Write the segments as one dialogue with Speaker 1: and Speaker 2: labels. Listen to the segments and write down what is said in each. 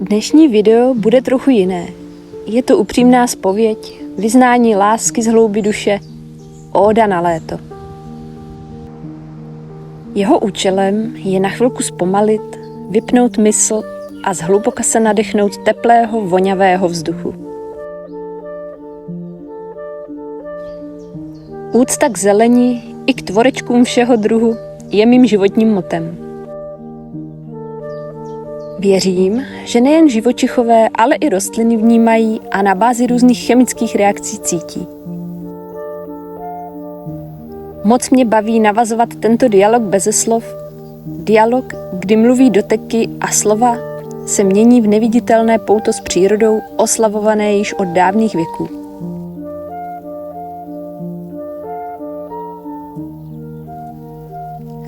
Speaker 1: Dnešní video bude trochu jiné. Je to upřímná zpověď, vyznání lásky z hloubi duše, óda na léto. Jeho účelem je na chvilku zpomalit, vypnout mysl a zhluboka se nadechnout teplého, vonavého vzduchu. Úcta k zeleni i k tvorečkům všeho druhu je mým životním motem. Věřím, že nejen živočichové, ale i rostliny vnímají a na bázi různých chemických reakcí cítí. Moc mě baví navazovat tento dialog beze slov. Dialog, kdy mluví doteky a slova se mění v neviditelné pouto s přírodou, oslavované již od dávných věků.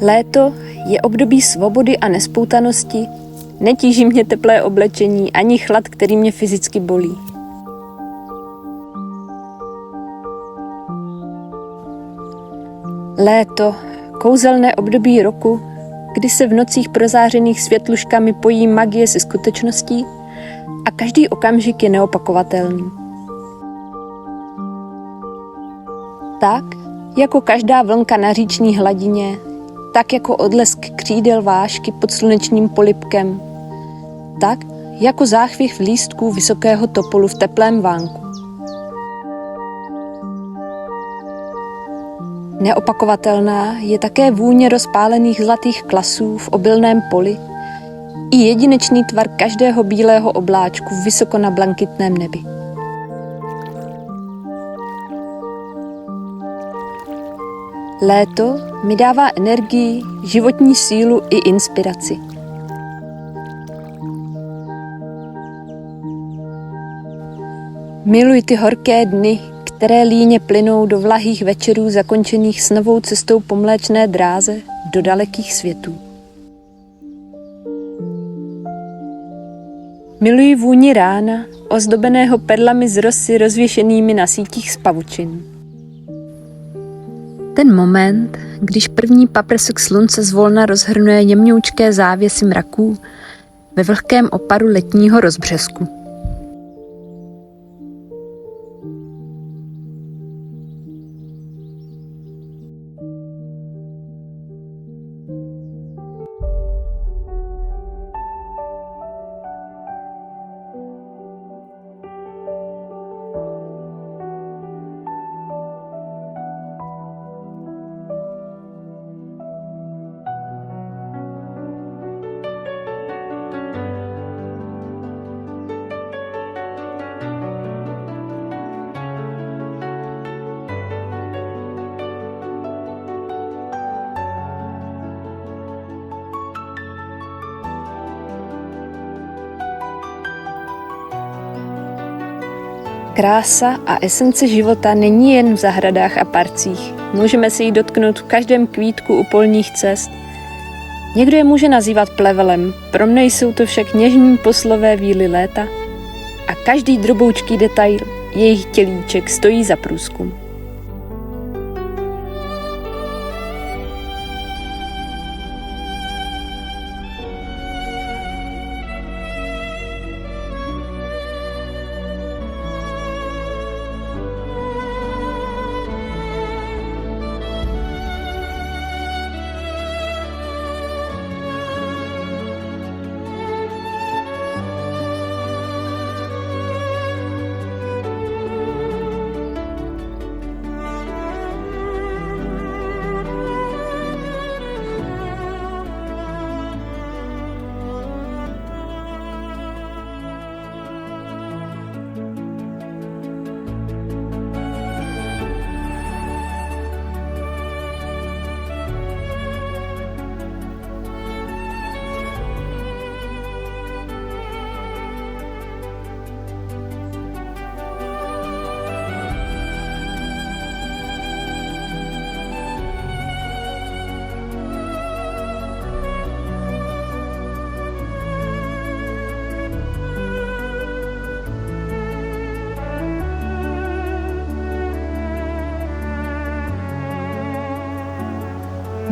Speaker 1: Léto je období svobody a nespoutanosti, netíží mě teplé oblečení ani chlad, který mě fyzicky bolí. Léto, kouzelné období roku, kdy se v nocích prozářených světluškami pojí magie se skutečností a každý okamžik je neopakovatelný. Tak, jako každá vlnka na říční hladině, tak jako odlesk křídel vášky pod slunečním polibkem, tak jako záchvěv lístků vysokého topolu v teplém vánku. Neopakovatelná je také vůně rozpálených zlatých klasů v obilném poli i jedinečný tvar každého bílého obláčku vysoko na blankitném nebi. Léto mi dává energii, životní sílu i inspiraci. Miluji ty horké dny, které líně plynou do vlahých večerů zakončených snovou cestou po mléčné dráze do dalekých světů. Miluji vůni rána, ozdobeného perlami z rosy rozvěšenými na sítích z pavučin. Ten moment, když první paprsek slunce zvolna rozhrnuje jemňoučké závěsy mraků ve vlhkém oparu letního rozbřesku. Krása a esence života není jen v zahradách a parcích. Můžeme se jí dotknout v každém kvítku u polních cest. Někdo je může nazývat plevelem, pro mne jsou to však něžní poslové víly léta a každý droboučký detail, jejich tělíček, stojí za průzkum.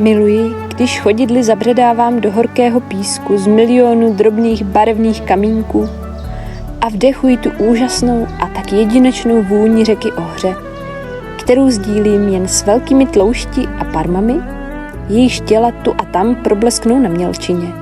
Speaker 1: Miluji, když chodidly zabředávám do horkého písku z milionu drobných barevných kamínků a vdechuji tu úžasnou a tak jedinečnou vůni řeky Ohře, kterou sdílím jen s velkými tloušti a parmami, jejichž těla tu a tam problesknou na mělčině.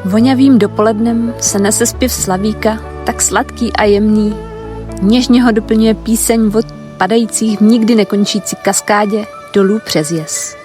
Speaker 1: Vonavým dopolednem se nese zpěv slavíka, tak sladký a jemný. Něžně ho doplňuje píseň vod padajících v nikdy nekončící kaskádě dolů přes jez.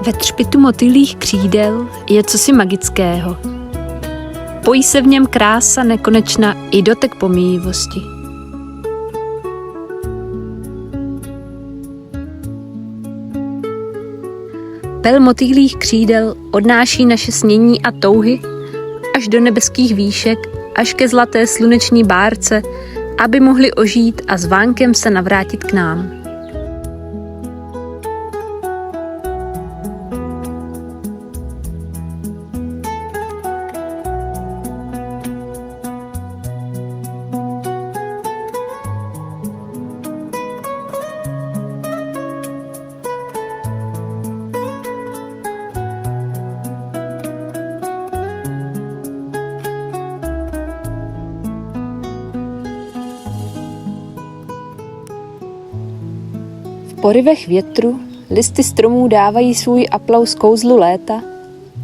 Speaker 1: Ve třpitu motýlích křídel je cosi magického. Pojí se v něm krása nekonečná i dotek pomíjivosti. Pel motýlích křídel odnáší naše snění a touhy až do nebeských výšek, až ke zlaté sluneční bárce, aby mohli ožít a zvánkem se navrátit k nám. V porivech větru listy stromů dávají svůj aplaus kouzlu léta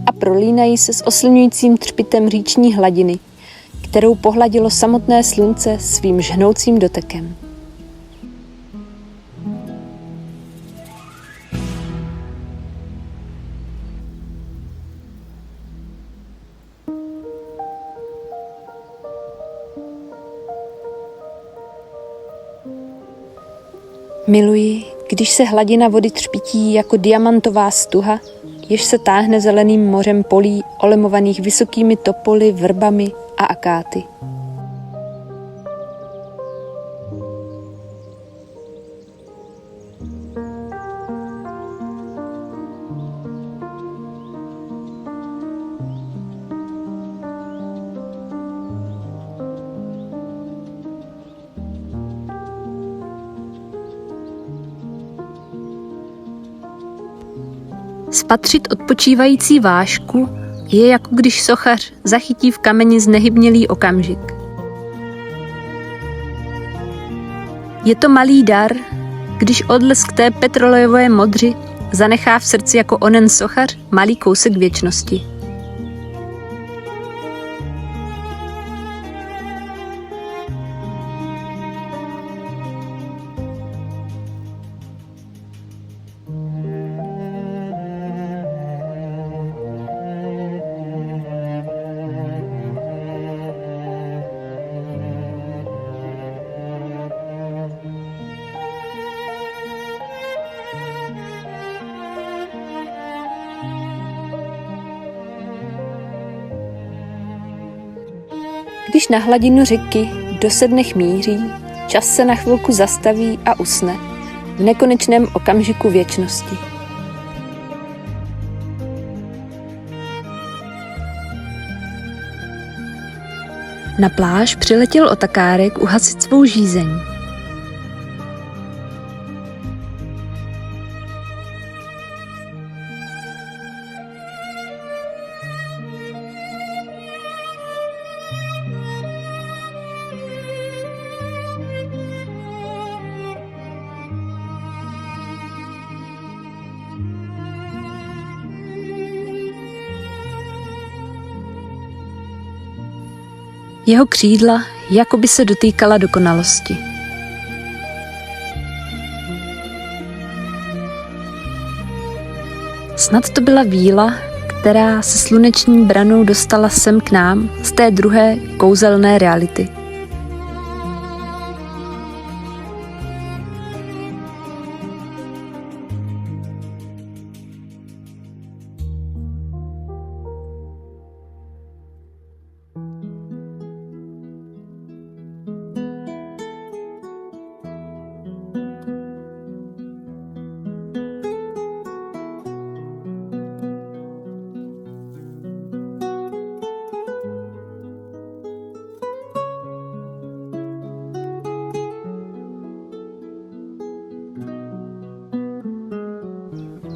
Speaker 1: a prolínají se s oslňujícím třpitem říční hladiny, kterou pohladilo samotné slunce svým žhnoucím dotekem. Miluji, když se hladina vody třpití jako diamantová stuha, jež se táhne zeleným mořem polí olemovaných vysokými topoly, vrbami a akáty. Spatřit odpočívající vášku je jako když sochař zachytí v kameni znehybnělý okamžik. Je to malý dar, když odlesk té petrolejové modři zanechá v srdci jako onen sochař malý kousek věčnosti. Když na hladinu řeky do sednech míří, čas se na chvilku zastaví a usne v nekonečném okamžiku věčnosti. Na pláž přiletěl otakárek uhasit svou žízeň. Jeho křídla jakoby se dotýkala dokonalosti. Snad to byla víla, která se sluneční branou dostala sem k nám z té druhé kouzelné reality.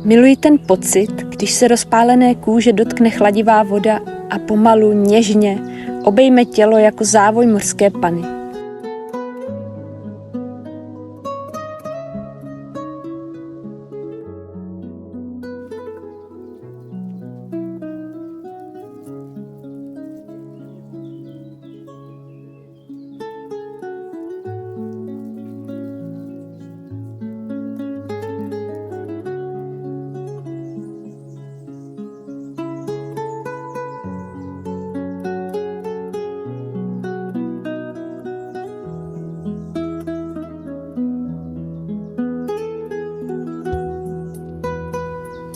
Speaker 1: Miluji ten pocit, když se rozpálené kůže dotkne chladivá voda a pomalu, něžně obejme tělo jako závoj mořské panny.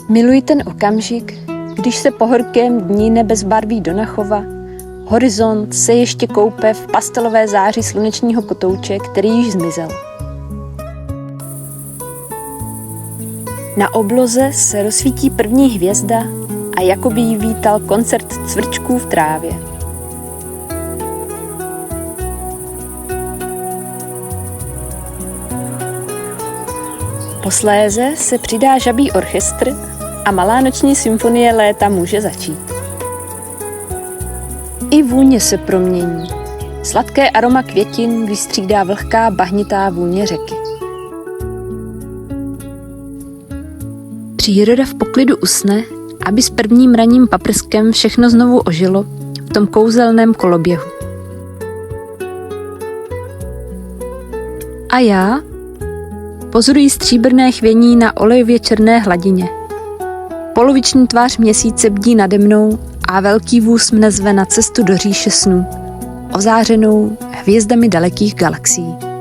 Speaker 1: Miluji ten okamžik, když se po horkém dni nebe zbarví do Nachova, horizont se ještě koupe v pastelové záři slunečního kotouče, který již zmizel. Na obloze se rozsvítí první hvězda a jakoby jí vítal koncert cvrčků v trávě. Posléze se přidá žabí orchestr a malá noční symfonie léta může začít. I vůně se promění. Sladké aroma květin vystřídá vlhká bahnitá vůně řeky. Příroda v poklidu usne, aby s prvním ranním paprskem všechno znovu ožilo v tom kouzelném koloběhu. A já pozoruji stříbrné chvění na olejově černé hladině. Poloviční tvář měsíce bdí nade mnou a velký vůz mne zve na cestu do říše snů, ozářenou hvězdami dalekých galaxií.